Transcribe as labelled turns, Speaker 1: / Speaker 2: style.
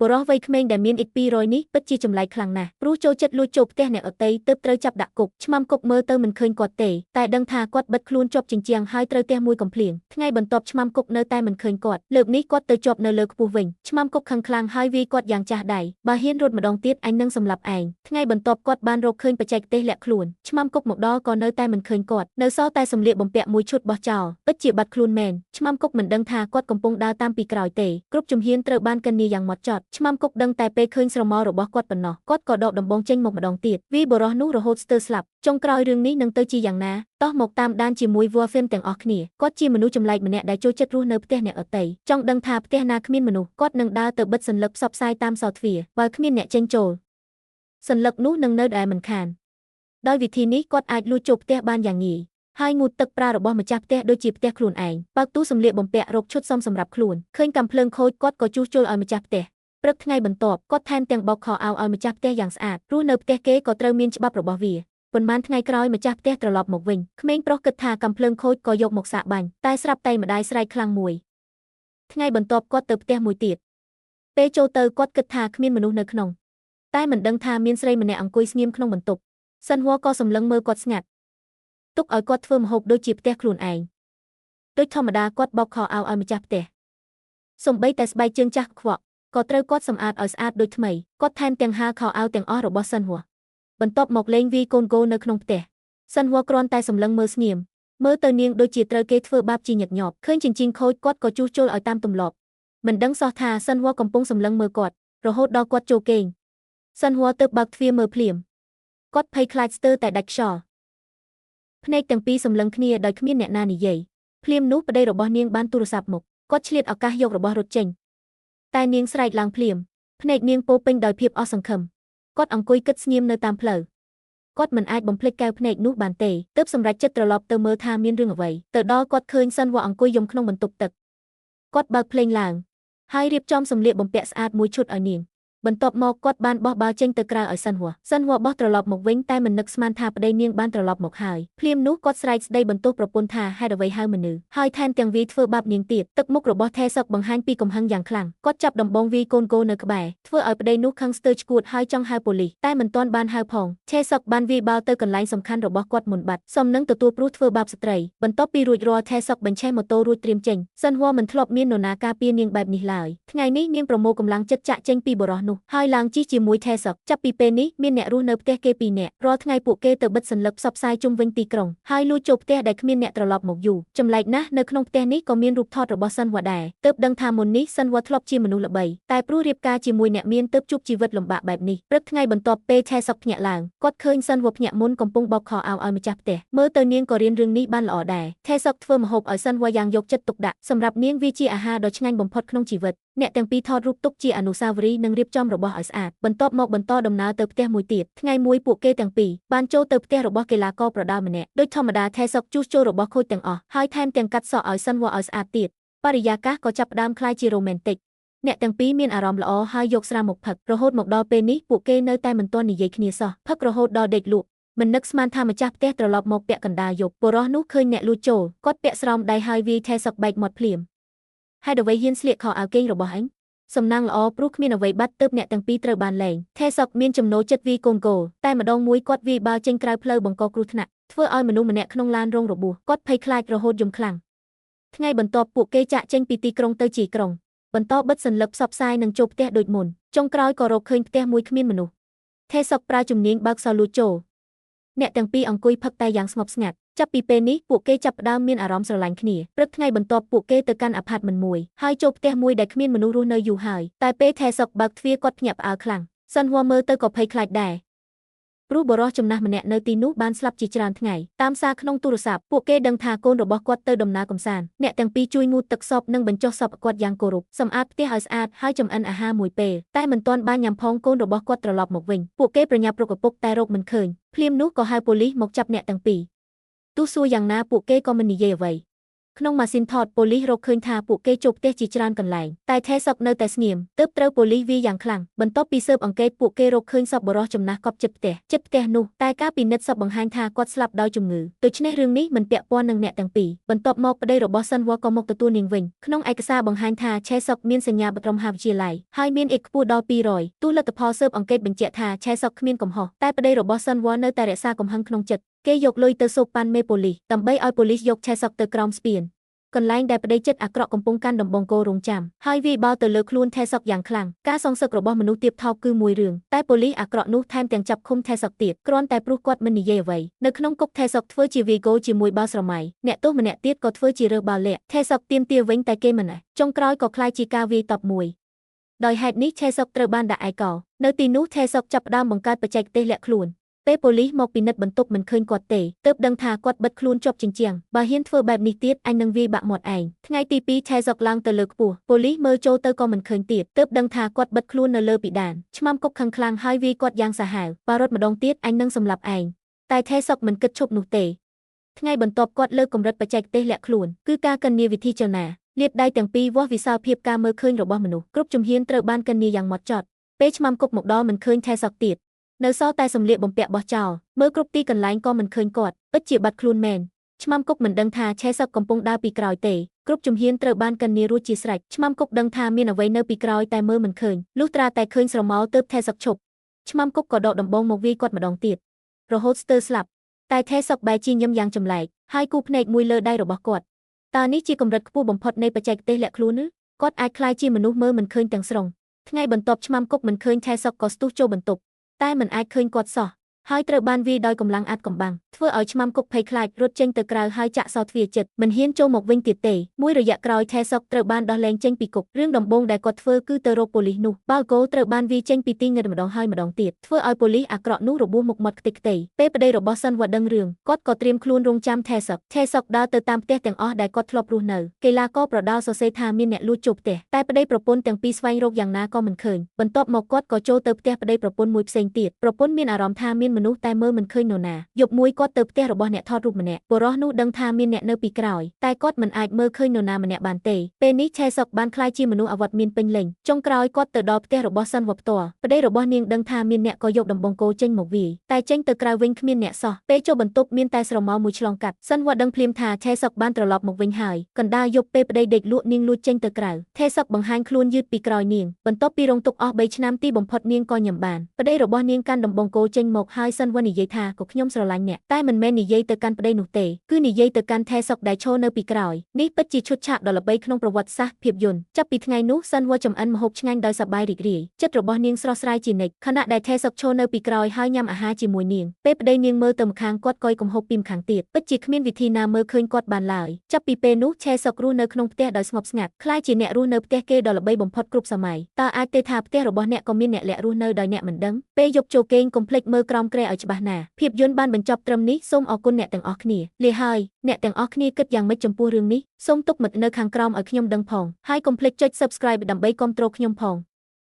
Speaker 1: បុរសវ័យក្មេងដែលមានឥត200នេះពិតជាចម្លែកខ្លាំងណាស់ព្រោះចូលចិត្តលួចចូលផ្ទះអ្នកដទៃទើបត្រូវចាប់ដាក់គុកឆ្មាំគុកមើលទៅមិនឃើញគាត់ទេតែដឹងថាគាត់បិទខ្លួនជាប់ជញ្ជាំងហើយត្រូវផ្ទះមួយកំភ្លៀងថ្ងៃបន្ទាប់ឆ្មាំគុកនៅតែមិនឃើញគាត់លើកនេះគាត់ទៅជាប់នៅលើខ្ពស់វិញឆ្មាំគុកខឹងខ្លាំងហើយវាយគាត់យ៉ាងចាស់ដៃបើហ៊ានរត់ម្ដងទៀតអញនឹងសម្លាប់ឯងថ្ងៃបន្ទាប់គាត់បានរកឃើញបច្ចេកទេសលាក់ខ្លួនឆ្មាំគុកមកដល់ក៏នៅតែមិនឃើញគាត់នៅសល់តែសម្លៀកបំពាក់មួយឈុតបោះចោលពិតជាបាត់ខ្លួនមែនឆ្មាំគុកមិនដឹងថាគាត់កំពុងដើរតាមពីក្រោយទេគ្រប់ជំហានត្រូវបានកិននីយ៉ាងម៉ត់ចត់ឆ្មាំគុកដឹងតែពេលឃើញស្រមោលរបស់គាត់ប៉ុណ្ណោះគាត់ក៏ដកដំបងចេញមកម្ដងទៀតវាយបុរសនោះរហូតស្ទើរស្លាប់ចុងក្រោយរឿងនេះនឹងទៅជាយ៉ាងណាតោះមកតាមដានជាមួយវ៉ាហ្វេមទាំងអស់គ្នាគាត់ជាមនុស្សចម្លែកម្នាក់ដែលចូលចិត្តរស់នៅផ្ទះអ្នកដទៃចង់ដឹងថាផ្ទះណាគ្មានមនុស្សគាត់នឹងដើរទៅបិទសន្លឹកផ្សព្វផ្សាយតាមសោទ្វារបើគ្មានអ្នកចេញចូលសន្លឹកនោះនឹងនៅដែលមិនខានដោយវិធីនេះគាត់អាចលួចចូលផ្ទះបានយ៉ាងងាយហើយងូតទឹកប្រើរបស់ម្ចាស់ផ្ទះដូចជាផ្ទះខ្លួនឯងបើកទូសម្លៀកបំពាក់រកឈុតសមសម្រាប់ខ្លួនឃើញកាំភ្លើងខូចគាត់ក៏ជួសជុលឲ្យម្ចាស់ផ្ទះព្រឹកថ្ងៃបន្ទាប់គាត់ថែមទាំងបោកខោអាវឲ្យម្ចាស់ផ្ទះយ៉ាងស្អាតព្រោះនៅផ្ទះគេក៏ត្រូវមានច្បាប់របស់វាប៉ុន្មានថ្ងៃក្រោយម្ចាស់ផ្ទះត្រឡប់មកវិញក្មេងប្រុសគិតថាកាំភ្លើងខូចក៏យកមកសាកបាញ់តែស្រាប់តែម្ដាយស្រែកខ្លាំងមួយថ្ងៃបន្ទាប់គាត់ទៅផ្ទះមួយទៀតពេលចូលទៅគាត់គិតថាគ្មានមនុស្សនៅក្នុងតែមិនដឹងថាមានស្រីម្នាក់អង្គុយស្ងៀមក្នុងបន្ទប់សិនហួរក៏សម្លឹងមើលគាត់ស្ងាត់ទុកឲ្យគាត់ធ្វើម្ហូបដូចជាផ្ទះខ្លួនឯងដូចធម្មតាគាត់បោកខោអាវឲ្យម្ចាស់ផ្ទះសូម្បីតែស្បែកជើងចាស់ខ្វក់ក៏ត្រូវគាត់សម្អាតឲ្យស្អាតដូចថ្មីគាត់ថែមទាំងហាលខោអាវទាំងអស់របស់សិនហួរបន្ទាប់មកលេងវាយកូនគោនៅក្នុងផ្ទះសិនហួរគ្រាន់តែសម្លឹងមើលស្ងៀមមើលទៅនាងដូចជាត្រូវគេធ្វើបាបជាញឹកញាប់ឃើញចិញ្ចៀនខូចគាត់ក៏ជួសជុលឲ្យតាមទម្លាប់មិនដឹងសោះថាសិនហួរកំពុងសម្លឹងមើលគាត់រហូតដល់គាត់ចូលគេងសិនហួរទើបបើកទ្វារមើលភ្លាមគាត់ភ័យខ្លាចស្ទើរតែដាច់ខ្យល់ភ្នែកទាំងពីរសម្លឹងគ្នាដោយគ្មានអ្នកណានិយាយភ្លាមនោះប្តីរបស់នាងបានទូរស័ព្ទមកគាត់ឆ្លៀតឱកាសយករបស់រត់ចេញតែនាងស្រែកឡើងភ្លាមភ្នែកនាងពោពេញដោយភាពអស់សង្ឃឹមគាត់អង្គុយគិតស្ងៀមនៅតាមផ្លូវគាត់មិនអាចបំភ្លេចកែវភ្នែកនោះបានទេទើបសម្រេចចិត្តត្រឡប់ទៅមើលថាមានរឿងអ្វីទៅដល់គាត់ឃើញសិនហួរអង្គុយយំក្នុងបន្ទប់ទឹកគាត់បើកភ្លេងឡើងហើយរៀបចំសម្លៀកបំពាក់ស្អាតមួយឈុតឲ្យនាងបន្ទាប់មកគាត់បានបោះបាល់ចេញទៅក្រៅឲ្យសិនហួរបោះត្រឡប់មកវិញតែមិននឹកស្មានថាប្តីនាងបានត្រឡប់មកហើយភ្លាមនោះគាត់ស្រែកស្ដីបន្ទោសប្រពន្ធថាហេតុអ្វីហៅមនុស្សហើយថែមទាំងវាយធ្វើបាបនាងទៀតទឹកមុខរបស់ថេសុកបង្ហាញពីកំហឹងយ៉ាងខ្លាំងគាត់ចាប់ដំបងវាយកូនគោនៅក្បែរធ្វើឲ្យប្តីនោះខឹងស្ទើរឆ្កួតហើយចង់ហៅប៉ូលីសតែមិនទាន់បានហៅផងថេសុកបានវាយបាល់ទៅកន្លែងសំខាន់របស់គាត់មុនបាត់សមនឹងទទួលព្រោះធ្វើបាបស្ត្រីបន្ទាប់ពីរួចរាល់ថេសុកបញ្ឆេះម៉ូតូរួចត្រៀមចេញសិនហួរមិនធ្លាប់មាននរណាការពារនាងបែបនេះឡើយថ្ងៃនេះនាងប្រមូលកម្លាំងចិត្តចាក់ចេញពីបរិះនោះហើយឡើងជិះជាមួយថេសុកចាប់ពីពេលនេះមានអ្នករស់នៅផ្ទះគេ2នាក់រាល់ថ្ងៃពួកគេទៅបិទសន្លឹកផ្សព្វផ្សាយជុំវិញទីក្រុងហើយលួចចូលផ្ទះដែលគ្មានអ្នកត្រឡប់មកយូរចម្លែកណាស់នៅក្នុងផ្ទះនេះក៏មានរូបថតរបស់សិនហួរដែរទើបដឹងថាមុននេះសិនហួរធ្លាប់ជាមនុស្សល្បីតែព្រោះរៀបការជាមួយអ្នកមានទើបជួបជីវិតលំបាកបែបនេះព្រឹកថ្ងៃបន្ទាប់ពេលថេសុកភ្ញាក់ឡើងគាត់ឃើញសិនហួរភ្ញាក់មុនកំពុងបោកខោអាវឲ្យម្ចាស់ផ្ទះមើលទៅនាងក៏រៀនរឿងនេះបានល្អដែរថេសុកធ្វើម្ហូបឲ្យសិនហួរយ៉ាងយកចិត្តទុកដាក់សម្រាប់នាងវាជាអាហារដ៏ឆ្ងាញ់បំផុតក្នុងជីវិតអ្នកទាំងពីរថតរូបទុកជាអនុស្សាវរីយ៍និងរៀបចំរបស់ឲ្យស្អាតបន្ទាប់មកបន្តដំណើរទៅផ្ទះមួយទៀតថ្ងៃមួយពួកគេទាំងពីរបានចូលទៅផ្ទះរបស់កីឡាករប្រដាល់ម្នាក់ដូចធម្មតាថេសុកជួសជុលរបស់ខូចទាំងអស់ហើយថែមទាំងកាត់សក់ឲ្យសិនហួរឲ្យស្អាតទៀតបរិយាកាសក៏ចាប់ផ្ដើមคล้ายជារ៉ូមែនទិកអ្នកទាំងពីរមានអារម្មណ៍ល្អហើយយកស្រាមកផឹករហូតមកដល់ពេលនេះពួកគេនៅតែមិនទាន់និយាយគ្នាសោះផឹករហូតដល់ដេកលក់មិននឹកស្មានថាម្ចាស់ផ្ទះត្រឡប់មកពាក់កណ្ដាលយប់បុរសនោះឃើញអ្នកលួចចូលគាត់ពាក់ស្រោមដៃហើយវាយថេសុកបែកមាត់ភ្លាមហេតុអ្វីហ៊ានស្លៀកខោអាវគេងរបស់ឯងសំណាងល្អព្រោះគ្មានអ្វីបាត់ទើបអ្នកទាំងពីរត្រូវបានលែងថេសុកមានចំណូលចិត្តវាយកូនគោតែម្ដងមួយគាត់វាយបាល់ចេញក្រៅផ្លូវបង្កគ្រោះថ្នាក់ធ្វើឲ្យមនុស្សម្នាក់ក្នុងឡានរងរបួសគាត់ភ័យខ្លាចរហូតយំខ្លាំងថ្ងៃបន្ទាប់ពួកគេចាក់ចេញពីទីក្រុងទៅជាក្រុងបន្តបិទសន្លឹកផ្សព្វផ្សាយនិងចូលផ្ទះដូចមុនចុងក្រោយក៏រកឃើញផ្ទះមួយគ្មានមនុស្សថេសុកប្រើជំនាញបើកសោលួចចូលអ្នកទាំងពីរអង្គុយផឹកតែយ៉ាងស្ងប់ស្ងាត់ចាប់ពីពេលនេះពួកគេចាប់ផ្ដើមមានអារម្មណ៍ស្រឡាញ់គ្នាព្រឹកថ្ងៃបន្ទាប់ពួកគេទៅកាន់អាផាតមិនមួយហើយចូលផ្ទះមួយដែលគ្មានមនុស្សរស់នៅយូរហើយតែពេលថេសុកបើកទ្វារគាត់ភ្ញាក់ផ្អើលខ្លាំងសិនហួរមើលទៅក៏ភ័យខ្លាចដែរព្រោះបុរសចំណាស់ម្នាក់នៅទីនោះបានស្លាប់ជាច្រើនថ្ងៃតាមសារក្នុងទូរស័ព្ទពួកគេដឹងថាកូនរបស់គាត់ទៅដំណើរកម្សាន្តអ្នកទាំងពីរជួយងូតទឹកសពនិងបញ្ចុះសពគាត់យ៉ាងគោរពសម្អាតផ្ទះឲ្យស្អាតហើយចម្អិនអាហារមួយពេលតែមិនទាន់បានញ៉ាំផងកូនរបស់គាត់ត្រឡប់មកវិញពួកគេប្រញាប់រកឪពុកតែរកមិនឃើញភ្លាមនោះក៏ហៅប៉ូលីសមកចាប់អ្នកទាំងពីរទោះសួរយ៉ាងណាពួកគេក៏មិននិយាយអ្វី ក្នុងម៉ាស៊ីនថតប៉ូលីសរកឃើញថាពួកគេចូលផ្ទះជាច្រើនកន្លែងតែថេសុកនៅតែស្ងៀមទើបត្រូវប៉ូលីសវាយយ៉ាងខ្លាំងបន្ទាប់ពីស៊ើបអង្កេតពួកគេរកឃើញសពបុរសចំណាស់កប់ជិតផ្ទះនោះតែការពិនិត្យសពបង្ហាញថាគាត់ស្លាប់ដោយជំងឺដូច្នេះរឿងនេះមិនពាក់ព័ន្ធនឹងអ្នកទាំងពីរបន្ទាប់មកប្តីរបស់សិនវ៉ាក៏មកទទួលនាងវិញក្នុងឯកសារបង្ហាញថាឆេសុកមានសញ្ញាបត្រមហាវិទ្យាល័យហើយមានអេកខ្ពស់ដល់200ទោះលទ្ធផលស៊ើបអង្កេតបញ្ជាក់ថាឆេសុកគ្មានកំហុសតែប្តីរបស់សិនវ៉ានៅតែរក្សាកំហឹងក្នុងចិត្តគេយកលុយទៅសូកប៉ាន់មេប៉ូលីសដើម្បីឲ្យប៉ូលីសយកឆេសុកទៅក្រោមស្ពានកន្លែងដែលប្តីចិត្តអាក្រក់កំពុងកាន់ដំបងគោរងចាំហើយវាយបោលទៅលើខ្លួនថេសុកយ៉ាងខ្លាំងការសងសឹករបស់មនុស្សទៀបថោកគឺមួយរឿងតែប៉ូលីសអាក្រក់នោះថែមទាំងចាប់ឃុំថេសុកទៀតគ្រាន់តែព្រោះគាត់មិននិយាយអ្វីនៅក្នុងគុកថេសុកធ្វើជាវាយគោជាមួយបាល់ស្រមៃអ្នកទោសម្នាក់ទៀតក៏ធ្វើជារើសបាល់លាក់ថេសុកទាមទារវិញតែគេមិនចុងក្រោយក៏ក្លាយជាការវាយតប់មួយដោយហេតុនេះថេសុកត្រូវបានដាក់ឯកោនៅទីនោះថេសុកចាប់ផ្ដើមបង្កើតបច្ចេកទេសលាក់ខ្លួនពេលប៉ូលីសមកពិនិត្យបន្ទប់មិនឃើញគាត់ទេទើបដឹងថាគាត់បិទខ្លួនជាប់ជញ្ជាំងបើហ៊ានធ្វើបែបនេះទៀតអញនឹងវាយបាក់មាត់ឯងថ្ងៃទី2ថេសុកឡើងទៅលើខ្ពស់ប៉ូលីសមើលចូលទៅក៏មិនឃើញទៀតទើបដឹងថាគាត់បិទខ្លួននៅលើពិដានឆ្មាំគុកខឹងខ្លាំងហើយវាយគាត់យ៉ាងសាហាវបើរត់ម្ដងទៀតអញនឹងសម្លាប់ឯងតែថេសុកមិនគិតឈប់នោះទេថ្ងៃបន្ទាប់គាត់លើកកម្រិតបច្ចេកទេសលាក់ខ្លួនគឺការកិននាវិធីចលនាលាតដៃទាំងពីរវាស់វិសាលភាពការមើលឃើញរបស់មនុស្សគ្រប់ជំហានត្រូវបានកិននាយ៉ាងហ្មត់ចត់ពេលឆ្មាំគុកមកដល់មិនឃើញថេសុកទៀតនៅសល់តែសម្លៀកបំពាក់បោះចោលមើលគ្រប់ទីកន្លែងក៏មិនឃើញគាត់ពិតជាបាត់ខ្លួនមែនឆ្មាំគុកមិនដឹងថាឆេសុកកំពុងដើរពីក្រោយទេគ្រប់ជំហានត្រូវបានកិននារួចជាស្រេចឆ្មាំគុកដឹងថាមានអ្វីនៅពីក្រោយតែមើលមិនឃើញលុះត្រាតែឃើញស្រមោលទើបថេសុកឈប់ឆ្មាំគុកក៏ដកដំបងមកវាយគាត់ម្ដងទៀតរហូតស្ទើរស្លាប់តែថេសុកបែរជាញឹមយ៉ាងចម្លែកហើយគូភ្នែកមួយលើដៃរបស់គាត់តើនេះជាកម្រិតខ្ពស់បំផុតនៃបច្ចេកទេសលាក់ខ្លួនឬគាត់អាចក្លាយជាមនុស្សមើលមិនឃើញទាំងស្រុងថ្ងៃបន្ទាប់ឆ្មាំគុកមិនឃើញថេសុកក៏ស្ទុះចូលបន្ទប់តែមិនអាចឃើញគាត់សោះហើយត្រូវបានវាយដោយកម្លាំងអាត់កំបាំងធ្វើឲ្យឆ្មាំគុកភ័យខ្លាចរត់ចេញទៅក្រៅហើយចាក់សោទ្វារចិត្តមិនហ៊ានចូលមកវិញទៀតទេមួយរយៈក្រោយថេសុកត្រូវបានដោះលែងចេញពីគុករឿងដំបូងដែលគាត់ធ្វើគឺទៅរកប៉ូលីសនោះបាល់គោត្រូវបានវាយចេញពីទីងឹតម្ដងហើយម្ដងទៀតធ្វើឲ្យប៉ូលីសអាក្រក់នោះរបួសមុខមាត់ខ្ទេចខ្ទីពេលប្តីរបស់សិនវ៉ាដឹងរឿងគាត់ក៏ត្រៀមខ្លួនរងចាំថេសុកដើរទៅតាមផ្ទះទាំងអស់ដែលគាត់ធ្លាប់រស់នៅកីឡាករប្រដាល់សរសេរថាមានអ្នកលួចចូលផ្ទះតែប្តីប្រពន្ធទាំងពីរស្វែងរកយ៉ាងណាក៏មិនឃើញបន្ទាប់មកគាត់ក៏ចូលទៅផ្ទះប្តីប្រពន្ធមួយផ្សេងទៀតប្រពន្ធមានអារម្មណ៍ថាមានមនុស្សតែមើលមិនឃើញនរណាយប់មួយគាត់ទៅផ្ទះរបស់អ្នកថតរូបម្នាក់បុរសនោះដឹងថាមានអ្នកនៅពីក្រោយតែគាត់មិនអាចមើលឃើញនរណាម្នាក់បានទេពេលនេះឆេសុកបានក្លាយជាមនុស្សអវត្តមានពេញលេញចុងក្រោយគាត់ទៅដល់ផ្ទះរបស់សិនវ៉ាផ្ទាល់ប្តីរបស់នាងដឹងថាមានអ្នកក៏យកដំបងគោចេញមកវាយតែចេញទៅក្រៅវិញគ្មានអ្នកសោះពេលចូលបន្ទប់មានតែស្រមោលមួយឆ្លងកាត់សិនវ៉ាដឹងភ្លាមថាឆេសុកបានត្រឡប់មកវិញហើយកណ្ដាលយប់ពេលប្តីដេកលក់នាងលួចចេញទៅក្រៅថេសុកបង្ហាញខ្លួនយឺតពីក្រោយនាងបន្ទាប់ពីរងទុក្ខអស់3ឆ្នាំទីបំផុតនាងក៏ញ៉ាំបានប្តីរបស់នាងកាន់ដំបងគោចេញមកហើយសិនវ៉ានិយាយថាក៏ខ្ញុំស្រឡាញ់អ្នកតែមិនមែននិយាយទៅកាន់ប្តីនោះទេគឺនិយាយទៅកាន់ថេសុកដែលឈរនៅពីក្រោយនេះពិតជាឈុតឆាកដ៏ល្បីក្នុងប្រវត្តិសាស្ត្រភាពយន្តចាប់ពីថ្ងៃនោះសិនវ៉ាចំអិនម្ហូបឆ្ងាញ់ដោយសប្បាយរីករាយចិត្តរបស់នាងស្រស់ស្រាយជានិច្ចខណៈដែលថេសុកឈរនៅពីក្រោយហើយញ៉ាំអាហារជាមួយនាងពេលប្តីនាងមើលទៅម្ខាងគាត់ក៏កំហុសពីម្ខាងទៀតពិតជាគ្មានវិធីណាមើលឃើញគាត់បានឡើយចាប់ពីពេលនោះថេសុករស់នៅក្នុងផ្ទះដោយស្ងប់ស្ងាត់ក្លាយជាអ្នករស់នៅផ្ទះគេដ៏ល្បីបំផុតគ្រប់សម័យតើអាចទេថាផ្ទះរបស់អ្នកក៏មានអ្នកលាក់រស់នៅដោយអ្នកមិនដឹងពេលយប់ចូលគេងកុំភ្លេចមើលក្រោមគ្រែឲ្យច្បាស់ណាភាពយន្តបានបញ្ចប់ត្រឹមនេះសូមអរគុណអ្នកទាំងអស់គ្នាលាហើយអ្នកទាំងអស់គ្នាគិតយ៉ាងម៉េចចំពោះរឿងនេះសូមទុកមិត្តនៅខាងក្រោមឲ្យខ្ញុំដឹងផងហើយកុំភ្លេចចុច Subscribe ដើម្បីគាំទ្រខ្ញុំផង